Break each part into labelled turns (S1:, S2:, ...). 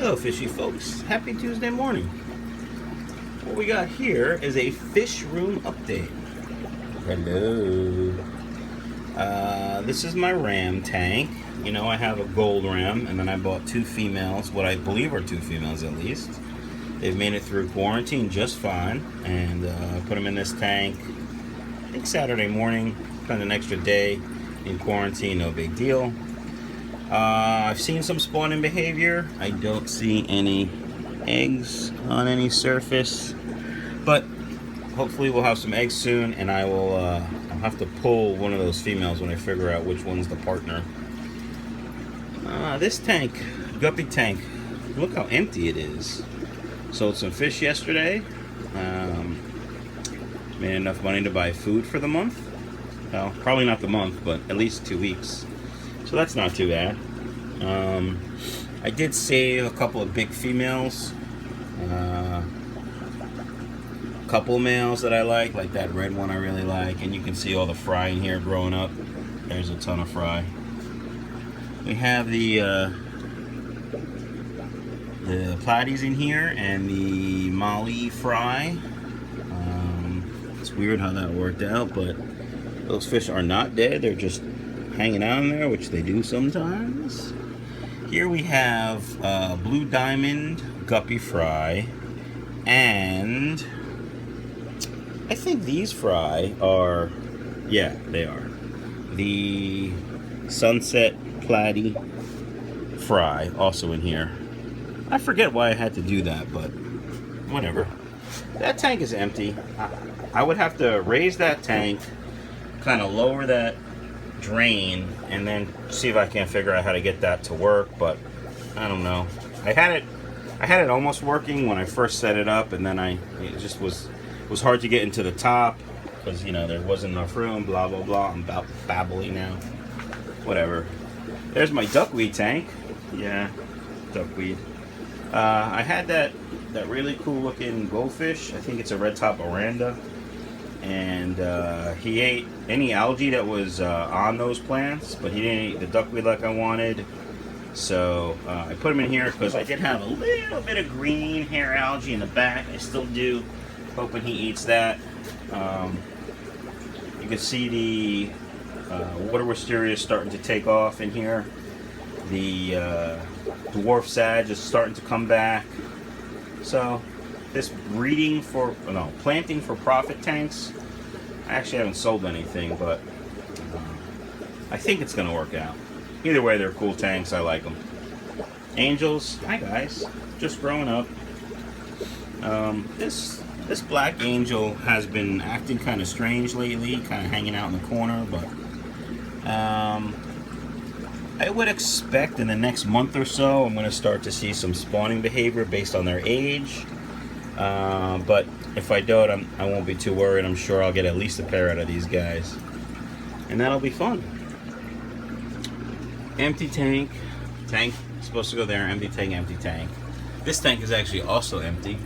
S1: Hello fishy folks, happy Tuesday morning. What we got here is a Fishroom update. Hello. This is my ram tank. You know, I have a gold ram and then I bought two females, what I believe are two females at least. They've made it through quarantine just fine, and put them in this tank, I think Saturday morning, spent an extra day in quarantine, no big deal. I've seen some spawning behavior. I don't see any eggs on any surface, but hopefully we'll have some eggs soon, and I'll have to pull one of those females when I figure out which one's the partner. This tank, guppy tank, look how empty it is. Sold some fish yesterday. Made enough money to buy food for the month. Well, probably not the month, but at least 2 weeks. So that's not too bad. I did save a couple of big females. A couple males that I like that red one I really like. And you can see all the fry in here growing up. There's a ton of fry. We have the platies in here and the molly fry. It's weird how that worked out, but those fish are not dead. They're just hanging out in there, which they do sometimes. Here we have blue diamond guppy fry, and I think these fry are, yeah, they are the sunset platy fry, also in here. I forget why I had to do that, but whatever. That tank is empty. I would have to raise that tank, kind of lower that drain, and then see if I can figure out how to get that to work, but I don't know. I had it almost working when I first set it up, and then it just was hard to get into the top because, you know, there wasn't enough room, blah blah blah. I'm about babbling now. Whatever. There's my duckweed tank. Yeah, duckweed. I had that really cool looking goldfish. I think it's a red top oranda, and he ate any algae that was on those plants, but he didn't eat the duckweed like I wanted. So I put him in here because I did have a little bit of green hair algae in the back. I still do, hoping he eats that. You can see the water wisteria starting to take off in here. The dwarf sag is starting to come back. So this planting for profit tanks, I actually haven't sold anything, but I think it's going to work out. Either way, they're cool tanks. I like them. Angels, hi guys, just growing up. This black angel has been acting kind of strange lately, kind of hanging out in the corner, but I would expect in the next month or so I'm going to start to see some spawning behavior based on their age. But if I don't, I won't be too worried. I'm sure I'll get at least a pair out of these guys, and that'll be fun. Empty tank supposed to go there. Empty tank. This tank is actually also empty.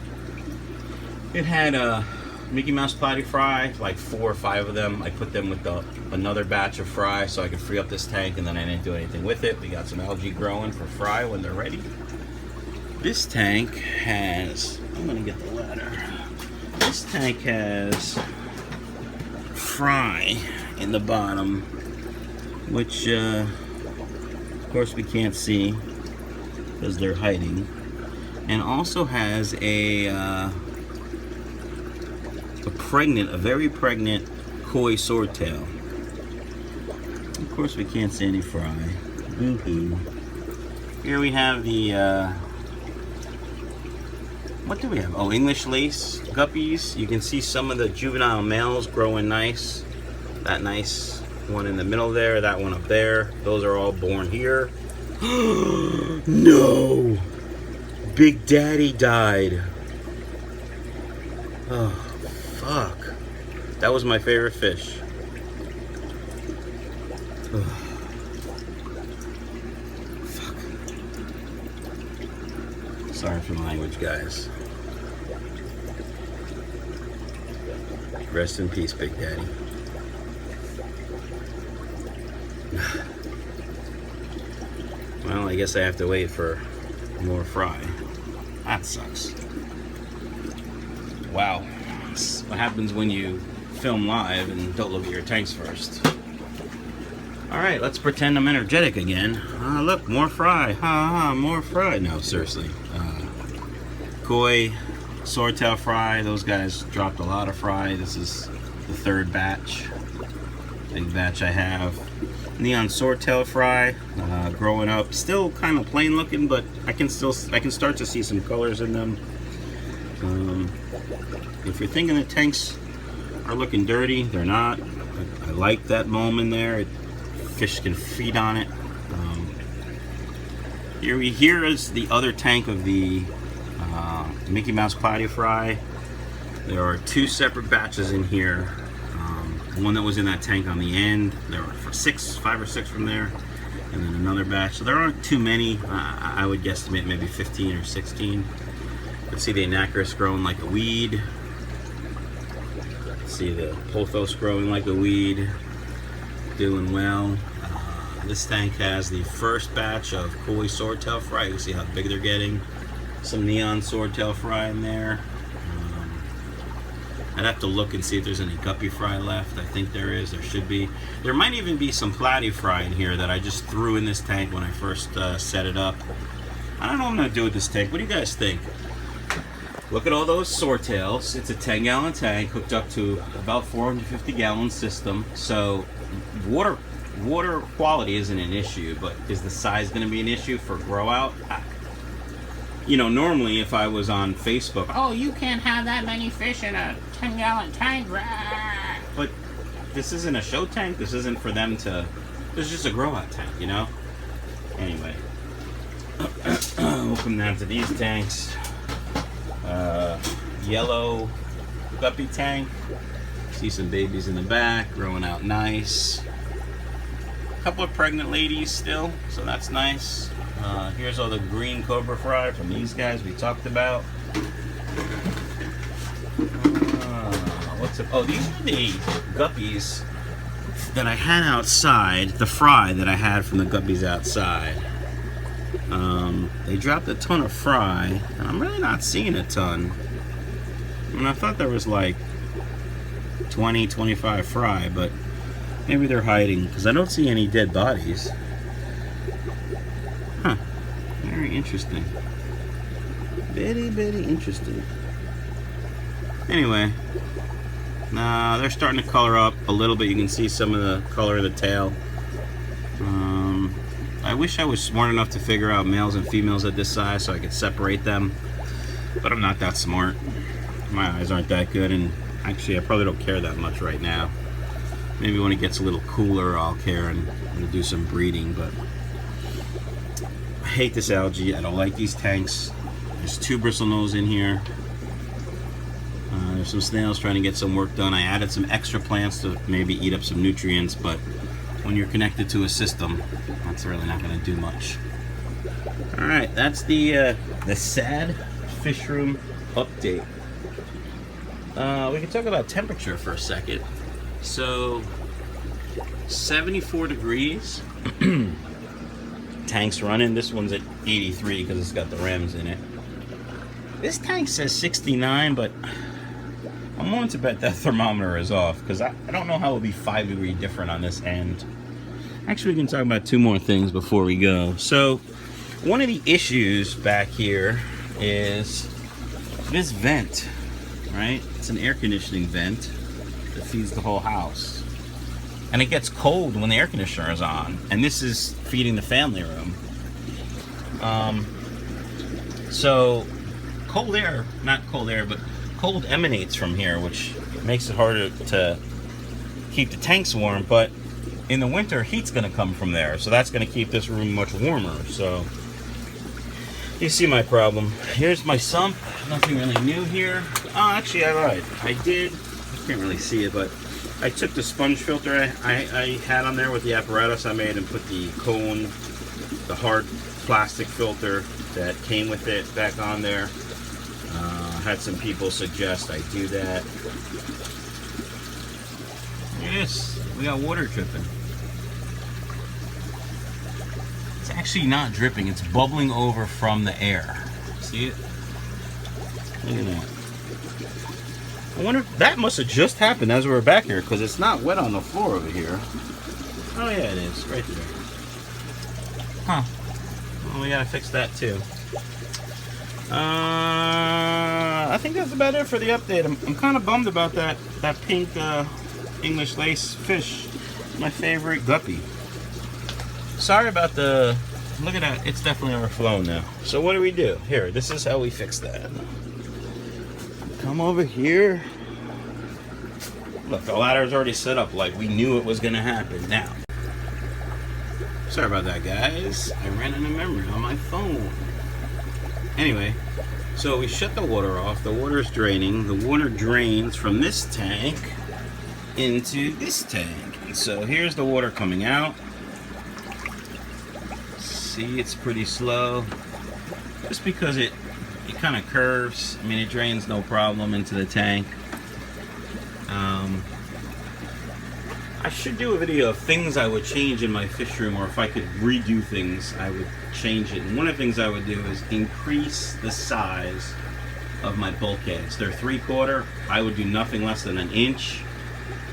S1: It had a Mickey Mouse platy fry, like 4 or 5 of them. I put them with another batch of fry so I could free up this tank, and then I didn't do anything with it. We got some algae growing for fry when they're ready. This tank has, I'm gonna get the ladder. This tank has fry in the bottom, which of course we can't see because they're hiding, and also has a very pregnant koi swordtail. Of course we can't see any fry. Boo-hoo. Here we have the what do we have? Oh, English lace guppies. You can see some of the juvenile males growing nice. That nice one in the middle there, that one up there. Those are all born here. No! Big Daddy died. Oh, fuck. That was my favorite fish. Ugh. Fuck. Sorry for the language, guys. Rest in peace, Big Daddy. Well, I guess I have to wait for more fry. That sucks. Wow. That's what happens when you film live and don't look at your tanks first. Alright, let's pretend I'm energetic again. Look, more fry. More fry. No, seriously. Koi, swordtail fry. Those guys dropped a lot of fry. This is the third batch. Big batch I have. Neon swordtail fry. Growing up. Still kind of plain looking, but I can start to see some colors in them. If you're thinking the tanks are looking dirty, they're not. I like that moment there. Fish can feed on it. Here is the other tank of the Mickey Mouse Platy fry. There are two separate batches in here. One that was in that tank on the end. There were 5 or 6 from there, and then another batch. So there aren't too many. I would guesstimate maybe 15 or 16. You can see the Anacris growing like a weed. See the Pothos growing like a weed, doing well. This tank has the first batch of Koi swordtail fry. You can see how big they're getting. Some neon swordtail fry in there. I'd have to look and see if there's any guppy fry left. I think there is. There should be. There might even be some Platy fry in here that I just threw in this tank when I first set it up. I don't know what I'm going to do with this tank. What do you guys think? Look at all those swordtails. It's a 10-gallon tank hooked up to about 450-gallon system. So water quality isn't an issue, but is the size going to be an issue for grow out? You know, normally if I was on Facebook, oh, you can't have that many fish in a 10-gallon tank. But this isn't a show tank. This isn't for them to. This is just a grow out tank, you know. Anyway, we'll come down to these tanks. Yellow guppy tank. See some babies in the back growing out nice. A couple of pregnant ladies still, so that's nice. Here's all the green cobra fry from these guys we talked about. Oh, these are the guppies that I had outside. The fry that I had from the guppies outside. They dropped a ton of fry, and I'm really not seeing a ton. I mean, I thought there was like 20, 25 fry, but maybe they're hiding because I don't see any dead bodies. Huh. Very interesting. Very, very interesting. Anyway, they're starting to color up a little bit. You can see some of the color of the tail. I wish I was smart enough to figure out males and females at this size so I could separate them, but I'm not that smart. My eyes aren't that good, and actually I probably don't care that much right now. Maybe when it gets a little cooler I'll care and do some breeding, but I hate this algae. I don't like these tanks. There's 2 bristlenose in here. There's some snails trying to get some work done. I added some extra plants to maybe eat up some nutrients, but when you're connected to a system, that's really not going to do much. Alright, that's the sad Fishroom update. We can talk about temperature for a second. So, 74 degrees. Tank's running. This one's at 83 because it's got the rims in it. This tank says 69, but I'm willing to bet that thermometer is off because I don't know how it would be 5 degrees different on this end. Actually, we can talk about 2 more things before we go. So, one of the issues back here is this vent, right? It's an air conditioning vent that feeds the whole house. And it gets cold when the air conditioner is on. And this is feeding the family room. So, cold air, not cold air, but cold emanates from here, which makes it harder to keep the tanks warm. But in the winter, heat's going to come from there. So that's going to keep this room much warmer. So, you see my problem. Here's my sump. Nothing really new here. Oh, actually, I lied. I did. I can't really see it, but I took the sponge filter I had on there with the apparatus I made and put the cone, the hard plastic filter that came with it back on there. Had some people suggest I do that. Look at this. We got water dripping. It's actually not dripping, it's bubbling over from the air. See it? Look at that. I wonder if that must have just happened as we were back here, because it's not wet on the floor over here. Oh yeah, it is, right there. Huh. Well, we gotta fix that too. I think that's about it for the update. I'm kind of bummed about that pink English lace fish. My favorite guppy. Sorry about the... Look at that. It's definitely overflowing now. So what do we do? Here, this is how we fix that. Come over here. Look, the ladder's already set up like we knew it was going to happen. Now, sorry about that, guys. I ran out of memory on my phone. Anyway, so we shut the water off. The water's draining. The water drains from this tank into this tank. And so here's the water coming out. See, it's pretty slow. Just because it kind of curves. I mean, it drains no problem into the tank. I should do a video of things I would change in my fish room, or if I could redo things, I would change it. And one of the things I would do is increase the size of my bulkheads. They're 3/4. I would do nothing less than 1 inch.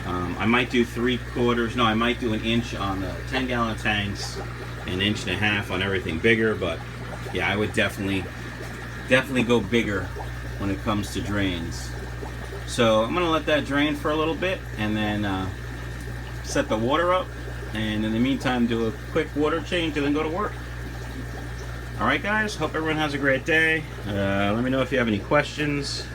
S1: I might do 3/4. No, I might do 1 inch on the 10-gallon tanks, 1.5 inches on everything bigger. But yeah, I would definitely go bigger when it comes to drains. So I'm gonna let that drain for a little bit, and then set the water up, and in the meantime do a quick water change and then go to work. Alright guys, hope everyone has a great day. Let me know if you have any questions.